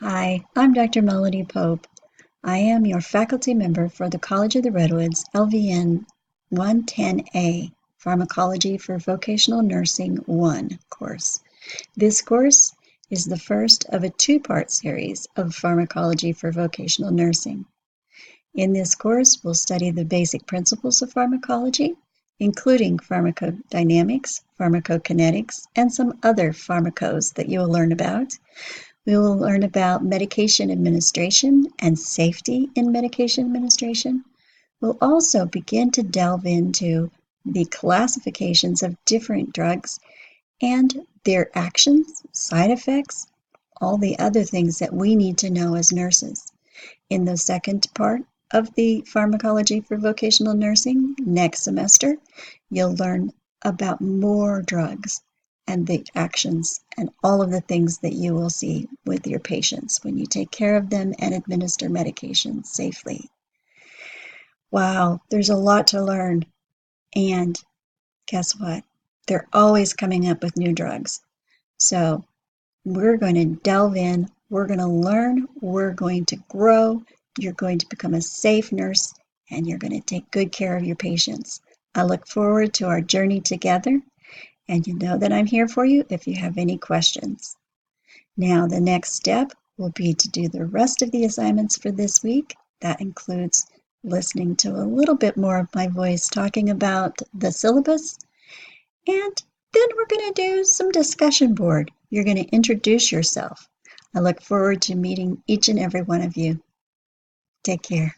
Hi, I'm Dr. Melody Pope. I am your faculty member for the College of the Redwoods LVN 110A, Pharmacology for Vocational Nursing 1 course. This course is the first of a two-part series of Pharmacology for Vocational Nursing. In this course, we'll study the basic principles of pharmacology, including pharmacodynamics, pharmacokinetics, and some other pharmacos that you'll learn about. We will learn about medication administration and safety in medication administration. We'll also begin to delve into the classifications of different drugs and their actions, side effects, all the other things that we need to know as nurses. In the second part of the Pharmacology for Vocational Nursing next semester, you'll learn about more drugs and the actions and all of the things that you will see with your patients when you take care of them and administer medications safely. Wow, there's a lot to learn. And guess what? They're always coming up with new drugs. So we're going to delve in, we're going to learn, we're going to grow, you're going to become a safe nurse, and you're going to take good care of your patients. I look forward to our journey together. And you know that I'm here for you if you have any questions. Now, the next step will be to do the rest of the assignments for this week. That includes listening to a little bit more of my voice talking about the syllabus. And then we're going to do some discussion board. You're going to introduce yourself. I look forward to meeting each and every one of you. Take care.